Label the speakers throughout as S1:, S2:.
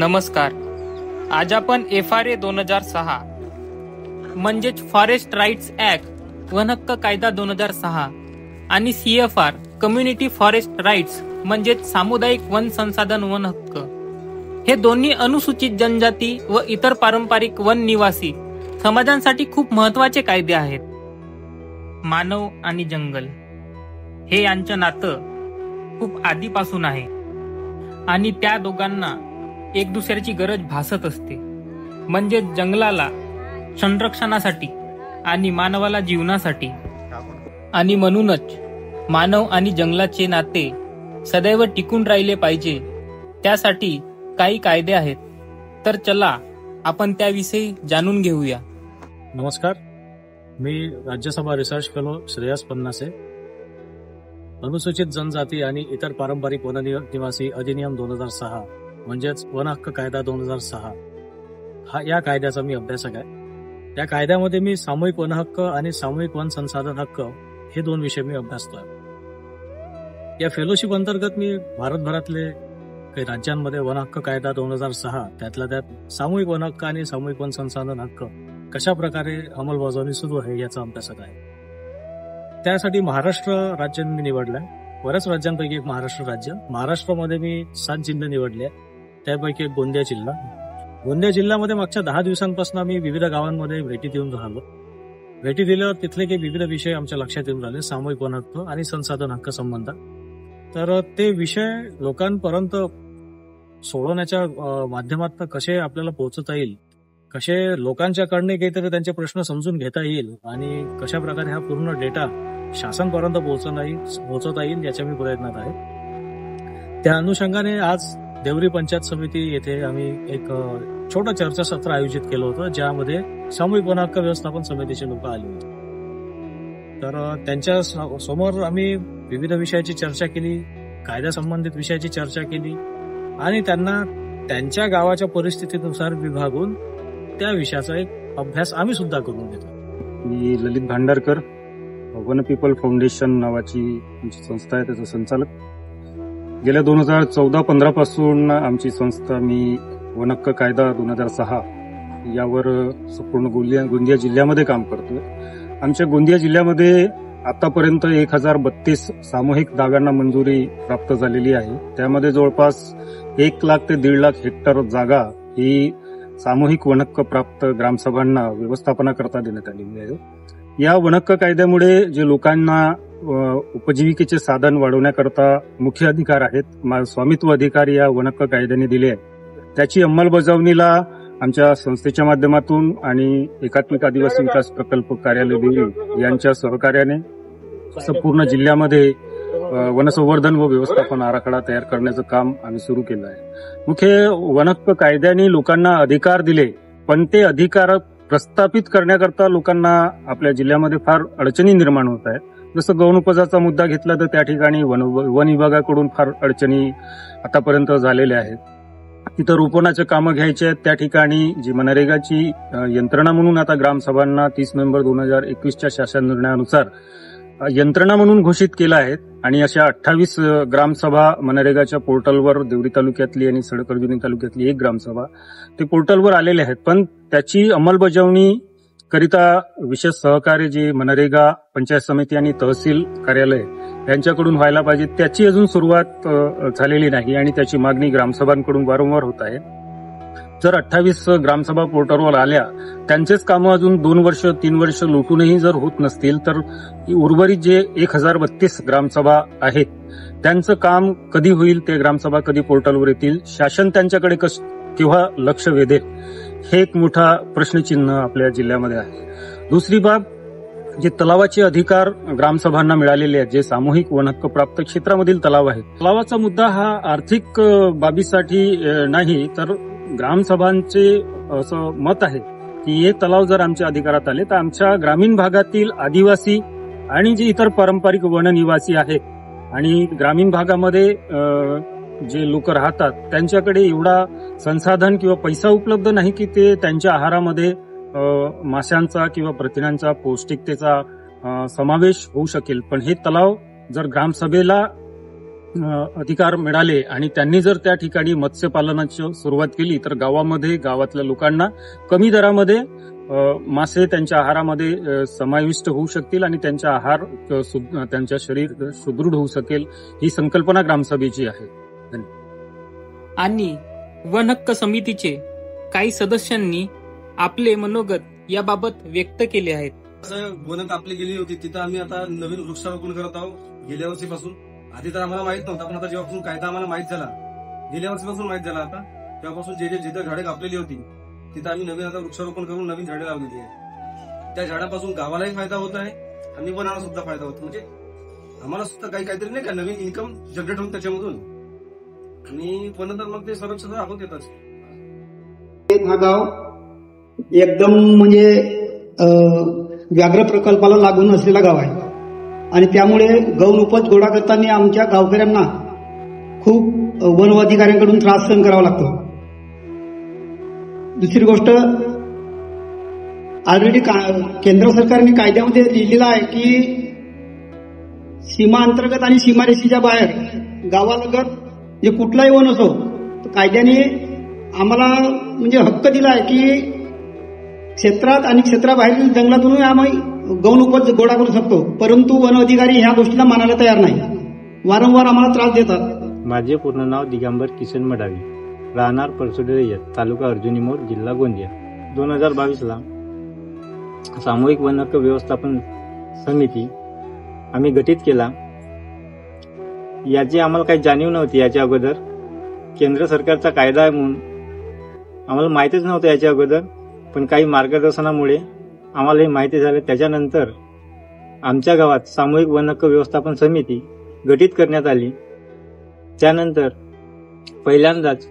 S1: नमस्कार. आज आपण FRA 2006 म्हणजेच फॉरेस्ट राईट्स ऍक्ट वन हक्क कायदा 2006 आणि CFR कम्युनिटी फॉरेस्ट राईट्स म्हणजेच सामुदायिक वन संसाधन वन हक्क हे दोन्ही अनुसूचित जनजाती व इतर पारंपरिक वन निवासी समाजांसाठी खूप महत्त्वाचे कायदे आहेत. मानव आणि जंगल हे यांचं नातं खूप आधीपासून आहे आणि त्या दोघांना एक दुसऱ्याची गरज भासत असते. म्हणजे जंगलाला संरक्षणासाठी आणि मानवाला जीवनासाठी. आणि म्हणूनच मानव आणि जंगलाचे नाते सदैव टिकून राहिले पाहिजे त्यासाठी काही कायदे आहेत. तर चला आपण त्याविषयी जाणून घेऊया.
S2: नमस्कार, मी राज्यसभा रिसर्च फेलो श्रेयस पन्नासे. अनुसूचित जनजाती आणि इतर पारंपरिक वन निवासी अधिनियम 2006 म्हणजेच वन हक्क कायदा 2006 या कायद्याचा मी अभ्यासक आहे. या कायद्यामध्ये मी सामूहिक वन हक्क आणि सामूहिक वन संसाधन हक्क हे दोन विषय मी अभ्यासतोय. या फेलोशिप अंतर्गत मी भारतभरातले काही राज्यांमध्ये वन हक्क कायदा 2006 त्यातल्या त्यात सामूहिक वन हक्क आणि सामूहिक वन संसाधन हक्क कशा प्रकारे अंमलबजावणी सुरू आहे याचा अभ्यासक आहे. त्यासाठी महाराष्ट्र राज्य मी निवडलंय. बऱ्याच राज्यांपैकी एक महाराष्ट्र राज्य. महाराष्ट्रामध्ये मी 7 जिल्हे निवडले, त्यापैकी एक गोंदिया जिल्हा. गोंदिया जिल्ह्यामध्ये मागच्या 10 दिवसांपासून आम्ही विविध गावांमध्ये भेटी देऊन राहिलो. भेटी दिल्यावर तिथले काही विविध विषय आमच्या लक्षात येऊन राहिले सामूहिक वन हक्क आणि संसाधन हक्क संबंध. तर ते विषय लोकांपर्यंत सोडवण्याच्या माध्यमातून कसे आपल्याला पोहोचता येईल, कसे लोकांच्याकडनं काहीतरी त्यांचे प्रश्न समजून घेता येईल आणि कशा प्रकारे हा पूर्ण डेटा शासनपर्यंत पोहोचवता येईल याच्या मी प्रयत्नात आहे. त्या अनुषंगाने आज देवरी पंचायत समिती येथे आम्ही एक छोटं चर्चासत्र आयोजित केलं होतं, ज्यामध्ये सामूहिक वन हक्क व्यवस्थापन समितीचे लोक आले होते. तर त्यांच्या समोर आम्ही विविध विषयाची चर्चा केली, कायद्यासंबंधित विषयाची चर्चा केली आणि त्यांना त्यांच्या गावाच्या परिस्थितीनुसार विभागून त्या विषयाचा एक अभ्यास आम्ही सुद्धा करून घेतो.
S3: मी ललित भांडारकर, वन पीपल फाउंडेशन नावाची आमची संस्था आहे, त्याचा संचालक. गेल्या 2014-15 पासून आमची संस्था मी वन हक्क कायदा 2006 यावर संपूर्ण गोंदिया जिल्ह्यामध्ये काम करतोय. आमच्या गोंदिया जिल्ह्यामध्ये आतापर्यंत 1032 सामूहिक जागांना मंजुरी प्राप्त झालेली आहे. त्यामध्ये जवळपास 1 लाख ते 1.5 लाख हेक्टर जागा ही सामूहिक वनहक्क प्राप्त ग्रामसभांना व्यवस्थापनाकरता देण्यात आलेली आहे. या वनहक्क कायद्यामुळे जे लोकांना उपजीविकेचे साधन वाढवण्याकरता मुख्य अधिकार आहेत, स्वामित्व अधिकार या वनहक्क कायद्याने दिले आहेत. त्याची अंमलबजावणीला आमच्या संस्थेच्या माध्यमातून आणि एकात्मिक आदिवासी विकास प्रकल्प कार्यालय देवरी यांच्या सहकार्याने संपूर्ण जिल्ह्यामध्ये वनसंवर्धन व व्यवस्थापन आराखडा तयार करण्याचं काम आम्ही सुरू केलं आहे. मुख्य वनहक्क कायद्याने लोकांना अधिकार दिले, पण ते अधिकार प्रस्थापित करण्याकरता लोकांना आपल्या जिल्ह्यामध्ये फार अडचणी निर्माण होत आहेत. जसं गौणउपजाचा मुद्दा घेतला तर त्या ठिकाणी वन विभागाकडून फार अडचणी आतापर्यंत झालेल्या आहेत. तिथं रोपणाचे कामं घ्यायचे आहेत, त्या ठिकाणी जी मनरेगाची यंत्रणा म्हणून आता ग्रामसभांना 30 नोव्हेंबर 2021च्या शासन निर्णयानुसार यंत्रणा म्हणून घोषित केलं आहे आणि अशा 28 ग्रामसभा मनरेगाच्या पोर्टलवर देवरी तालुक्यातली आणि सडक-अर्जुनी तालुक्यातली एक ग्रामसभा ते पोर्टलवर आलेले आहेत. पण त्याची अंमलबजावणी करिता विशेष सहकार्य जे मनरेगा, पंचायत समिती आणि तहसील कार्यालय यांच्याकडून व्हायला पाहिजे, त्याची अजून सुरुवात झालेली नाही आणि त्याची मागणी ग्रामसभांकडून वारंवार होत आहे. जर 28 ग्रामसभा पोर्टलवर आल्या, त्यांचेच कामं अजून 2 वर्ष 3 वर्ष लोटूनही जर होत नसतील, तर उर्वरित जे 1032 ग्रामसभा आहेत त्यांचं काम कधी होईल, ते ग्रामसभा कधी पोर्टलवर येतील, शासन त्यांच्याकडे केव्हा लक्ष वेधेल, हे एक मोठा प्रश्नचिन्ह आपल्या जिल्ह्यामध्ये आहे. दुसरी बाब, जे तलावाचे अधिकार ग्रामसभांना मिळालेले आहेत, जे सामूहिक वनहक्क प्राप्त क्षेत्रामधील तलाव आहेत, तलावाचा मुद्दा हा आर्थिक बाबीसाठी नाही, तर ग्रामसभांचे असं मत आहे की हे तलाव जर आमच्या अधिकारात आले तर आमच्या ग्रामीण भागातील आदिवासी आणि जे इतर पारंपरिक वननिवासी आहेत आणि ग्रामीण भागामध्ये जे लोक राहतात त्यांच्याकडे एवढा संसाधन किंवा पैसा उपलब्ध नाही की ते त्यांच्या आहारामध्ये माशांचा किंवा प्रथिनांचा पौष्टिकतेचा समावेश होऊ शकेल. पण हे तलाव जर ग्रामसभेला अधिकार मिळाले आणि त्यांनी जर त्या ठिकाणी मत्स्यपालनाची सुरुवात केली तर गावामध्ये गावातल्या लोकांना कमी दरामध्ये मासे त्यांच्या आहारामध्ये समाविष्ट होऊ शकतील आणि त्यांचा आहार त्यांच्या शरीर सुदृढ होऊ शकेल, ही संकल्पना ग्रामसभेची आहे.
S1: आणि वन हक्क समितीचे काही सदस्यांनी आपले मनोगत याबाबत व्यक्त केले आहेत.
S4: वन कापली गेली होती तिथं आम्ही आता नवीन वृक्षारोपण करत आहोत गेल्या वर्षीपासून. आधी तर आम्हाला माहित नव्हतं, पण आता जेव्हापासून कायदा आम्हाला माहित झाला, गेल्या वर्षीपासून माहित झाला आता, तेव्हापासून जिथं झाडे कापलेली होती तिथं आम्ही नवीन आता वृक्षारोपण करून नवीन झाडे लावलेली आहे. त्या झाडापासून गावालाही फायदा होत आहे आणि वनाला सुद्धा फायदा होतो. म्हणजे आम्हाला सुद्धा काहीतरी नाही का नवीन इन्कम जनरेट होऊन त्याच्यामधून, आणि पण मग ते संरक्षण दाखवत येतात.
S5: हा गाव एकदम म्हणजे व्याघ्र प्रकल्पाला लागून असलेला गाव आहे आणि त्यामुळे गौण उपज गोळा करताना आमच्या गावकऱ्यांना खूप वन अधिकाऱ्यांकडून त्रास सहन करावा लागतो. दुसरी गोष्ट, ऑलरेडी केंद्र सरकारने कायद्यामध्ये लिहिलेलं आहे की सीमा अंतर्गत आणि सीमारेषेच्या बाहेर गावालगत जे कुठलाही वन असो, तर कायद्याने आम्हाला म्हणजे हक्क दिला आहे की क्षेत्रात आणि क्षेत्राबाहेरील जंगलातूनही आम्ही गौण उपज गोळा करू शकतो. परंतु वन अधिकारी ह्या गोष्टीला मानायला तयार नाही, वारंवार आम्हाला त्रास देतात.
S6: माझे पूर्ण नाव दिगंबर किसन मडावी, राहणार परसोडी रय्यत, तालुका अर्जुनी मोड, जिल्हा गोंदिया. 2022ला सामूहिक वन हक्क व्यवस्थापन समिती आम्ही गठीत केला. याची आम्हाला काही जाणीव नव्हती. याच्या अगोदर केंद्र सरकारचा कायदा आहे म्हणून आम्हाला माहितीच नव्हतं याच्या अगोदर, पण काही मार्गदर्शनामुळे आम्हाला हे माहिती झालं. त्याच्यानंतर आमच्या गावात सामूहिक वन हक्क व्यवस्थापन समिती गठीत करण्यात आली. त्यानंतर पहिल्यांदाच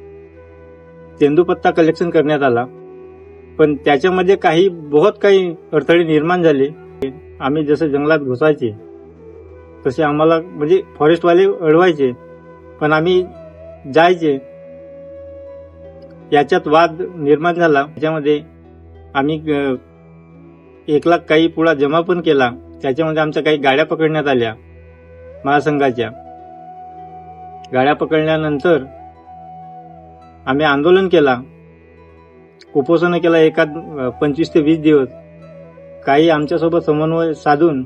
S6: तेंदूपत्ता कलेक्शन करण्यात आला, पण त्याच्यामध्ये काही अडथळे निर्माण झाले. आम्ही जसं जंगलात घुसायचे तसे आम्हाला म्हणजे फॉरेस्टवाले अडवायचे, पण आम्ही जायचे. याच्यात वाद निर्माण झाला. त्याच्यामध्ये आम्ही 1 लाख काही पुढा जमा पण केला. त्याच्यामध्ये आमच्या काही गाड्या पकडण्यात आल्या. महासंघाच्या गाड्या पकडल्यानंतर आम्ही आंदोलन केला, उपोषण केला एखाद 25 ते 20 दिवस. काही आमच्यासोबत समन्वय साधून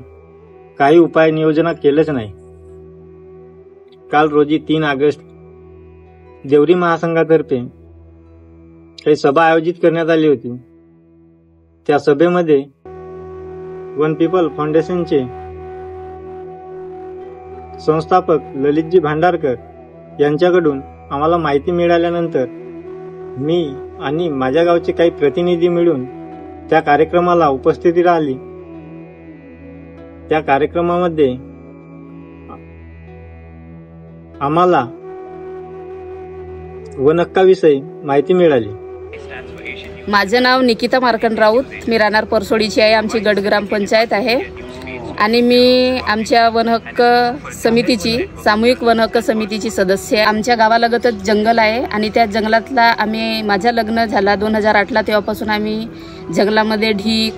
S6: काही उपाय नियोजना केलेच नाही. काल रोजी 3 ऑगस्ट देवरी महासंघातर्फे काही सभा आयोजित करण्यात आली होती. त्या सभेमध्ये वन पीपल फाउंडेशनचे संस्थापक ललितजी भांडारकर यांच्याकडून आम्हाला माहिती मिळाल्यानंतर मी आणि माझ्या गावचे काही प्रतिनिधी मिळून त्या कार्यक्रमाला उपस्थिती राहिली. त्या कार्यक्रमामध्ये आम्हाला वन हक्काविषयी माहिती मिळाली.
S7: माझं नाव निकिता मार्कंड राऊत, मी राहणार परसोडीची आहे. आमची गट ग्रामपंचायत आहे आणि मी आमच्या वन हक्क समितीची सामूहिक वन हक्क समितीची सदस्य आहे. आमच्या गावालगतच जंगल आहे आणि त्या जंगलातला माझं लग्न झाला 2008ला. तेव्हापासून आम्ही जंगलामध्ये ढीक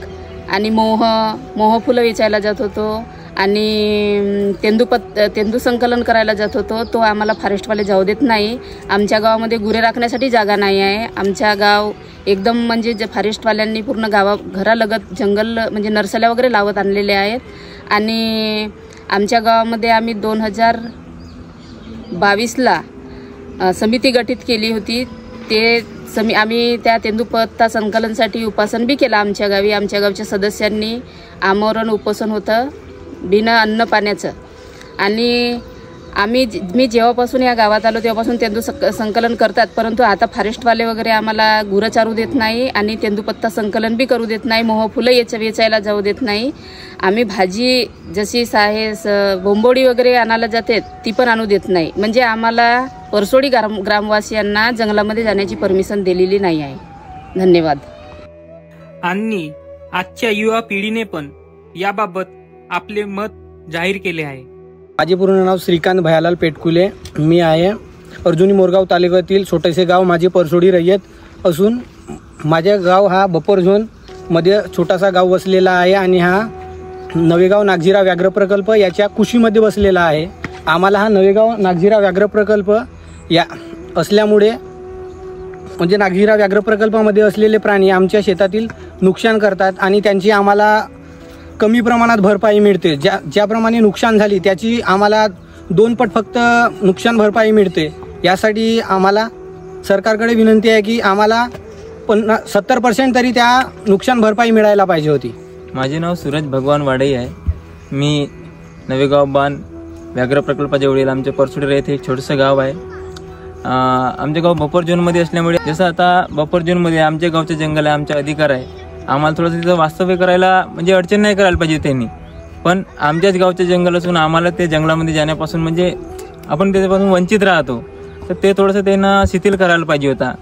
S7: आणि मोह फुलं वेचायला जात होतो आणि तेंदू संकलन करायला जात होतो. तो आम्हाला फॉरेस्टवाले जाऊ देत नाही. आमच्या गावामध्ये गुरे राखण्यासाठी जागा नाही आहे. आमच्या गाव एकदम म्हणजे फॉरेस्टवाल्यांनी पूर्ण घरालगत जंगल म्हणजे नर्सऱ्या वगैरे लावत आणलेले आहेत. आणि आमच्या गावामध्ये आम्ही 2022ला समिती गठीत केली होती. आम्ही त्या तेंदूपत्ता संकलनासाठी उपोषण बी केला आमच्या गावी. आमच्या गावच्या सदस्यांनी आमरण उपोषण होतं बिना अन्न पाण्याचं. आणि मी जेव्हापासून या गावात आलो तेव्हापासून तेंदू संकलन करतात, परंतु आता फॉरेस्टवाले वगैरे आम्हाला गुरं चारू देत नाही आणि तेंदूपत्ता संकलन बी करू देत नाही. मोह फुलं वेचायला जाऊ देत नाही. आम्ही भाजी जशी बोंबोडी वगैरे आणायला जाते ती पण आणू देत नाही. म्हणजे आम्हाला परसोडी ग्रामवासियांना जंगलामध्ये जाण्याची परमिशन दिलेली नाही आहे. धन्यवाद.
S1: आणि आजच्या युवा पिढीने पण याबाबत आपले मत जाहीर केले आहे.
S8: माझे पूर्ण नाव श्रीकांत भयालाल पेटकुले. मी आहे अर्जुनी मोरगाव तालुक्यातील छोटेसे गाव माझे परसोडी रय्यत असून माझे गाव हा बपर झोन मध्ये छोटासा गाव वसलेला आहे आणि हा नवेगाव नागझिरा व्याघ्र प्रकल्प याच्या कुशीमध्ये बसलेला आहे. आम्हाला हा नवेगाव नागझिरा व्याघ्र प्रकल्प या असल्यामुळे म्हणजे नागझिरा व्याघ्र प्रकल्पामध्ये असलेले प्राणी आमच्या शेतातील नुकसान करतात आणि त्यांची आम्हाला कमी प्रमाणात भरपाई मिळते. ज्याप्रमाणे नुकसान झाली त्याची आम्हाला 2 पट फक्त नुकसान भरपाई मिळते. यासाठी आम्हाला सरकारकडे विनंती आहे की आम्हाला 70% तरी त्या नुकसान भरपाई मिळायला पाहिजे होती.
S9: माझे नाव सूरज भगवान वाडई आहे. मी नवेगाव बाण व्याघ्र प्रकल्पाजवळील आमच्या परसुडे येथे एक छोटंसं गाव आहे. आमचे गाव बफर झोनमध्ये असल्यामुळे जसं आता बफर झोनमध्ये आमच्या गावचे जंगल आहे, आमचा अधिकार आहे. आम्हाला थोडंसं तिथं वास्तव्य करायला म्हणजे अडचण नाही करायला पाहिजे त्यांनी, पण आमच्याच गावचे जंगल असून आम्हाला ते जंगलामध्ये जाण्यापासून म्हणजे आपण त्याच्यापासून वंचित राहतो. तर ते थोडंसं त्यांना शिथिल करायला पाहिजे होता.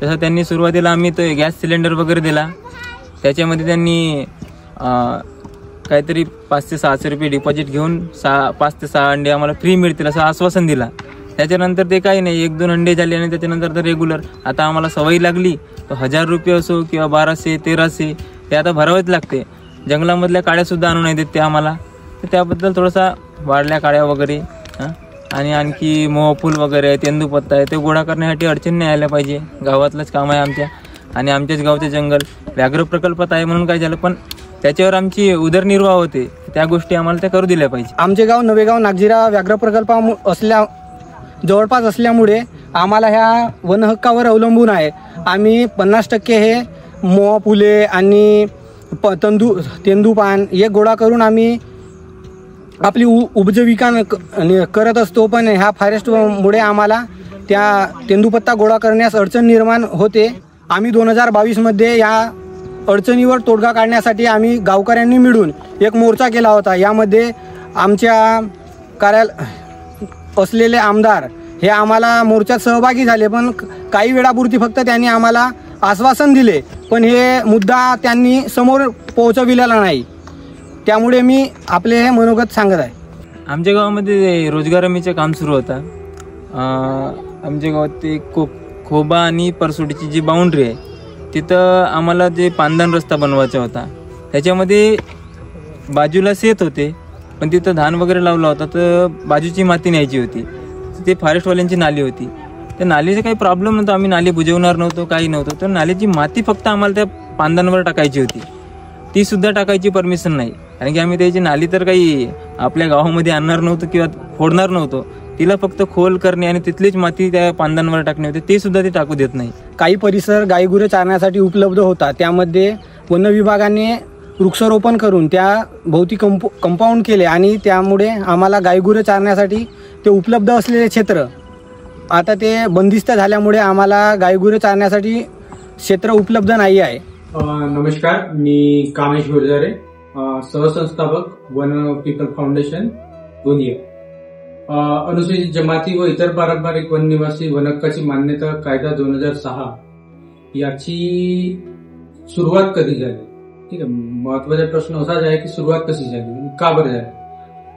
S9: जसं त्यांनी सुरुवातीला आम्ही तो गॅस सिलेंडर वगैरे दिला, त्याच्यामध्ये त्यांनी काहीतरी 500 ते 600 रुपये डिपॉझिट घेऊन 5 ते 6 अंडे आम्हाला फ्री मिळतील असं आश्वासन दिला. त्याच्यानंतर ते काही नाही, 1-2 अंडे झाले आणि त्याच्यानंतर तर रेग्युलर आता आम्हाला सवय लागली तर 1000 रुपये असो किंवा 1200-1300 ते आता भरावेच लागते. जंगलामधल्या काड्यासुद्धा आणून नाही देत ते आम्हाला. तर त्याबद्दल थोडासा वाढल्या काड्या वगैरे आणि आणखी मोहफूल वगैरे तेंदूपत्ता आहे ते गोळा करण्यासाठी अडचण नाही आल्या पाहिजे. गावातलंच काम आहे आमच्या आणि आमच्याच गावचे जंगल व्याघ्र प्रकल्पात आहे म्हणून काय झालं, पण त्याच्यावर आमची उदरनिर्वाह होते. त्या गोष्टी आम्हाला त्या करू दिल्या पाहिजे.
S8: आमचे गाव नवेगाव नागझिरा व्याघ्र प्रकल्पा जवळपास असल्यामुळे आम्हाला ह्या वनहक्कावर अवलंबून आहे. आम्ही 50% हे मोहफुले आणि तेंदूपान हे गोळा करून आम्ही आपली उपजीविका करत असतो. पण ह्या फॉरेस्टमुळे आम्हाला त्या तेंदूपत्ता गोळा करण्यास अडचण निर्माण होते. आम्ही 2022 या अडचणीवर तोडगा काढण्यासाठी आम्ही गावकऱ्यांनी मिळून एक मोर्चा केला होता. यामध्ये आमच्या कार्यालयात असलेले आमदार हे आम्हाला मोर्चात सहभागी झाले, पण काही वेळापुरती फक्त त्यांनी आम्हाला आश्वासन दिले, पण हे मुद्दा त्यांनी समोर पोहोचविलेला नाही. त्यामुळे मी आपले हे मनोगत सांगत आहे.
S9: आमच्या गावामध्ये रोजगार हमीचं काम सुरू होतं. आमच्या गावात ते खोबा आणि परसोडीची जी बाउंड्री आहे तिथं आम्हाला जे पांदन रस्ता बनवायचा होता. त्याच्यामध्ये बाजूला शेत होते, पण तिथं धान वगैरे लावला होता, तर बाजूची माती न्यायची होती. ते फॉरेस्टवाल्यांची नाली होती. त्या नालीचा काही प्रॉब्लेम नव्हता, आम्ही नाली बुजवणार नव्हतो, काही नव्हतं. तर नालीची माती फक्त आम्हाला त्या पांदांवर टाकायची होती. ती सुद्धा टाकायची परमिशन नाही, कारण की आम्ही त्याची नाली तर काही आपल्या गावामध्ये आणणार नव्हतो किंवा फोडणार नव्हतो. तिला फक्त खोल करणे आणि तिथलीच माती त्या पांदांवर टाकणे होते, ते सुद्धा ते टाकू देत नाही.
S8: काही परिसर गाईगुरे चारण्यासाठी उपलब्ध होता, त्यामध्ये वन विभागाने वृक्षारोपण करून त्या भोवती कंपाऊंड केले आणि त्यामुळे आम्हाला गाईगुरे चारण्यासाठी ते उपलब्ध असलेले क्षेत्र आता ते बंदिस्त झाल्यामुळे आम्हाला गाईगुरे चारण्यासाठी क्षेत्र उपलब्ध नाही आहे.
S10: नमस्कार, मी कामेश गुर्जारे, सहसंस्थापक वन पीपल फाउंडेशन गोंदिया. अनुसूचित जमाती व इतर पारंपरिक वन निवासी वनहक्काची मान्यता कायदा 2006 याची सुरुवात कधी झाली? ठीक आहे, महत्वाचा प्रश्न असाच आहे की सुरुवात कशी झाली, का बरं झाली?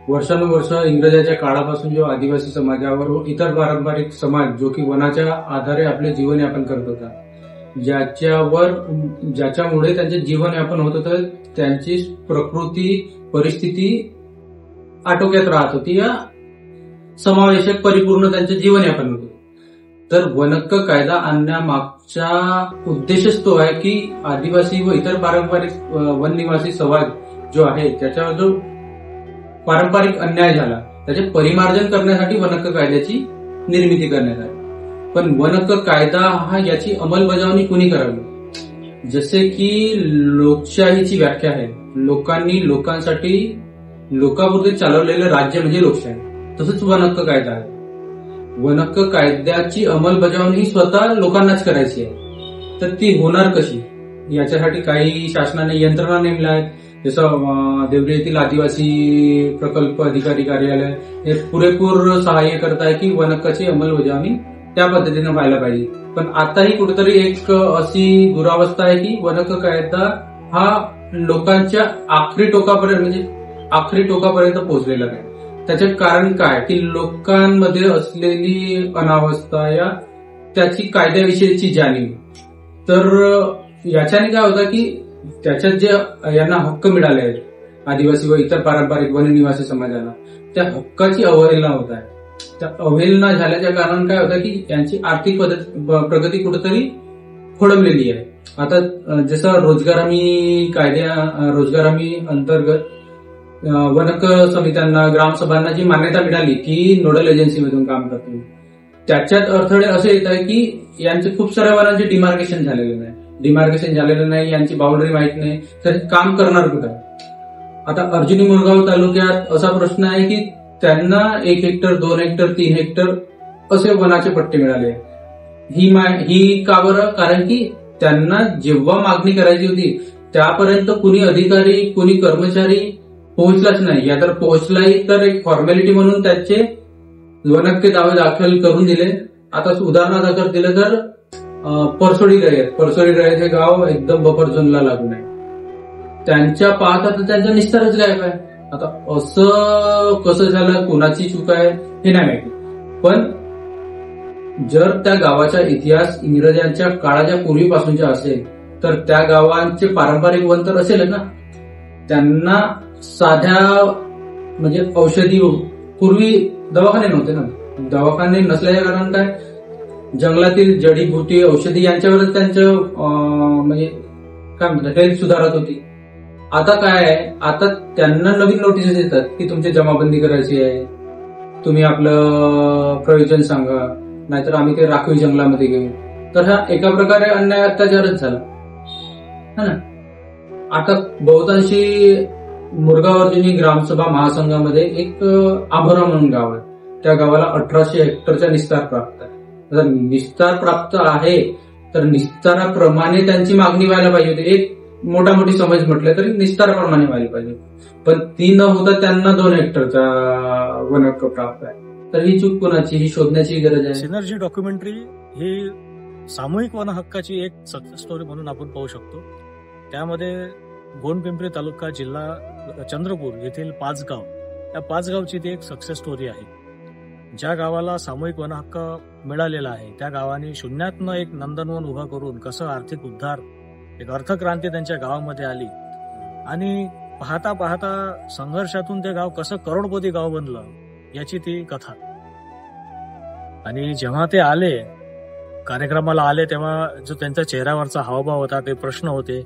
S10: वर्षानुवर्ष इंग्रजाच्या काळापासून जो आदिवासी समाजावर व इतर पारंपरिक समाज जो की वनाच्या आधारे आपले जीवनयापन करत होता, ज्याच्यामुळे त्यांचे जीवनयापन होत होतं, त्यांची प्रकृती परिस्थिती आटोक्यात राहत होती, या समावेशक परिपूर्ण त्यांचे जीवनयापन होते. तर वनहक्क कायदा आणण्यामागचा उद्देशच तो आहे की आदिवासी व इतर पारंपरिक वन निवासी समाज जो आहे त्याच्यावर जो पारंपरिक अन्याय झाला त्याचे परिमार्जन करण्यासाठी वनहक्क कायद्याची निर्मिती करण्यात आली. पण वनहक्क कायदा याची अंमलबजावणी कुणी करावी? जसे की लोकशाहीची व्याख्या आहे, लोकांनी लोकांसाठी लोकांपुरते चालवलेलं राज्य म्हणजे लोकशाही, तसंच वनहक्क कायदा आहे. वनहक्क कायद्याची अंमलबजावणी स्वतः लोकांनाच करायची आहे, तर ती होणार कशी? याच्यासाठी काही शासनाने यंत्रणा नेमल्या आहेत, जसं देवरी येथील आदिवासी प्रकल्प अधिकारी कार्यालय हे पुरेपूर सहाय्य करत आहे की वनहक्काची अंमलबजावणी त्या पद्धतीने व्हायला पाहिजे. पण आताही कुठेतरी एक अशी दुरावस्था आहे की वनहक्क कायदा हा लोकांच्या आखरी टोकापर्यंत पोहोचलेला नाही. त्याचे कारण काय की लोकांमध्ये असलेली अनावस्था या त्याची कायद्याविषयीची जाणीव. तर याच्याने काय होतं की त्याच्यात जे यांना हक्क मिळाले आहेत आदिवासी व इतर पारंपरिक वननिवासी समाजाला त्या हक्काची अवहेलना होत आहे. त्या अवहेलना झाल्याच्या कारण काय होतं की यांची आर्थिक प्रगती कुठेतरी खोळंबलेली आहे. आता जसं रोजगार हमी अंतर्गत वन हक्क समित्यांना, ग्रामसभांना जी मान्यता मिळाली की नोडल एजन्सीमधून काम करतील, त्याच्यात अडथळे असे येत आहे की यांचे खूप साऱ्या वनांचे डिमार्केशन झालेलं नाही, यांची बाउंड्री माहित नाही, तर काम करणार कुठं? आता अर्जुनी मुरगाव तालुक्यात असा प्रश्न आहे की त्यांना 1 हेक्टर, 2 हेक्टर, 3 हेक्टर असे वनाचे पट्टे मिळाले. ही का बरं? कारण की त्यांना जेव्हा मागणी करायची होती त्यापर्यंत कुणी अधिकारी, कुणी कर्मचारी पोहोचलाच नाही. या तर पोहोचलाही तर एक फॉर्मॅलिटी म्हणून त्याचे वन हक्क दावे दाखल करून दिले. आता उदाहरणार्थ दिलं तर परसोडी रयत हे गाव एकदम बफर झोनला लागून आहे. त्यांच्या पाहता तर त्यांचा निस्तारच गायब आहे. आता असं कसं झालं, कोणाची चूक आहे हे नाही माहिती. पण जर त्या गावाचा इतिहास इंग्रजांच्या काळाच्या पूर्वीपासूनचा असेल तर त्या गावांचे पारंपरिक वन तर असेलच ना. त्यांना साध्या म्हणजे औषधी, पूर्वी दवाखाने नव्हते ना. दवाखाने नसल्याच्या कारण काय, जंगलातील जडीबुटी, औषधी यांच्यावरच त्यांचं म्हणजे काय म्हणतात हेल्थ सुधारत होती. आता काय आहे, आता त्यांना नवीन नोटिसेस येतात की तुमची जमाबंदी करायची आहे, तुम्ही आपलं प्रयोजन सांगा, नाहीतर आम्ही ते राखीव जंगलामध्ये घेऊ. तर हा एका प्रकारे अन्याय अत्याचारच झाला है ना. आता बहुतांशी मुरगाव अर्जुनी ग्रामसभा महासंघामध्ये एक आभोरा म्हणून गाव आहे. त्या गावाला 1800 हेक्टरचा निस्तार प्राप्त आहे. जर निस्तार प्राप्त आहे तर निस्ताराप्रमाणे त्यांची मागणी व्हायला पाहिजे होती. एक मोठी समज म्हटलं तरी निस्ताराप्रमाणे व्हायला पाहिजे, पण ती न होता त्यांना 2 हेक्टरचा वन हक्क प्राप्त आहे. तर ही चूक कोणाची, ही शोधण्याची गरज आहे.
S2: सिनर्जी डॉक्युमेंटरी ही सामूहिक वन हक्काची एक सक्सेस स्टोरी म्हणून आपण पाहू शकतो. त्यामध्ये गोंडपिंपरी तालुका, जिल्हा चंद्रपूर येथील 5 गाव, या 5 गावची ती एक सक्सेस स्टोरी आहे. ज्या गावाला सामूहिक वन हक्क मिळालेला आहे त्या गावाने शून्यातनं एक नंदनवन उभा करून कसं आर्थिक उद्धार, एक अर्थक्रांती त्यांच्या गावामध्ये आली आणि पाहता पाहता संघर्षातून ते गाव कसं करोडपती गाव बनलं याची ती कथा. आणि जेव्हा ते आले, कार्यक्रमाला आले, तेव्हा जो त्यांच्या चेहऱ्यावरचा हावभाव होता, ते प्रश्न होते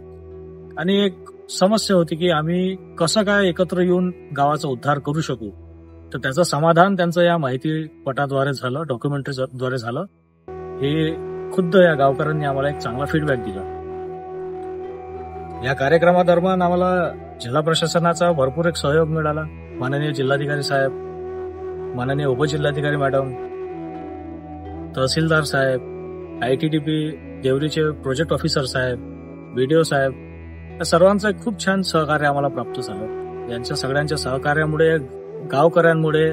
S2: आणि एक समस्या होती की आम्ही कसं काय एकत्र येऊन गावाचा उद्धार करू शकू. तर त्याचं समाधान त्यांचं या माहितीपटाद्वारे झालं, डॉक्युमेंटरीद्वारे झालं. हे खुद्द या गावकऱ्यांनी आम्हाला एक चांगला फीडबॅक दिला. या कार्यक्रमादरम्यान आम्हाला जिल्हा प्रशासनाचा भरपूर एक सहयोग मिळाला. माननीय जिल्हाधिकारी साहेब, माननीय उपजिल्हाधिकारी मॅडम, तहसीलदार साहेब, ITDP देवरीचे प्रोजेक्ट ऑफिसर साहेब, BDO साहेब, या सर्वांचं एक खूप छान सहकार्य आम्हाला प्राप्त झालं. यांच्या सगळ्यांच्या सहकार्यामुळे, गावकऱ्यांमुळे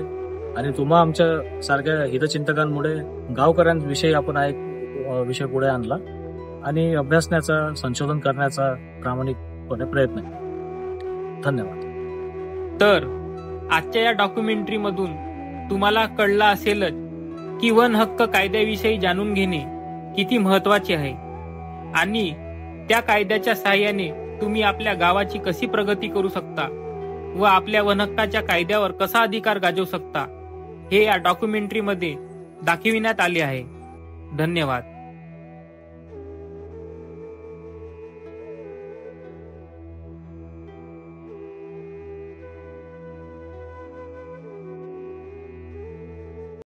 S2: आणि तुम्हा आमच्या सारख्या हितचिंतकांमुळे गावकऱ्यांविषयी आपण एक विषय पुढे आणला आणि अभ्यासण्याचा, संशोधन करण्याचा प्रामाणिकपणे प्रयत्न केला. धन्यवाद.
S1: तर आजच्या या डॉक्युमेंटरीमधून तुम्हाला कळलं असेलच की वन हक्क कायद्याविषयी जाणून घेणे किती महत्वाचे आहे आणि त्या कायद्याच्या सहाय्याने तुम्ही आपल्या गावाची कशी प्रगती करू शकता व आपल्या वन हक्काच्या कायद्यावर कसा अधिकार गाजवू शकता हे या डॉक्युमेंटरीमध्ये दाखविण्यात आले आहे. धन्यवाद.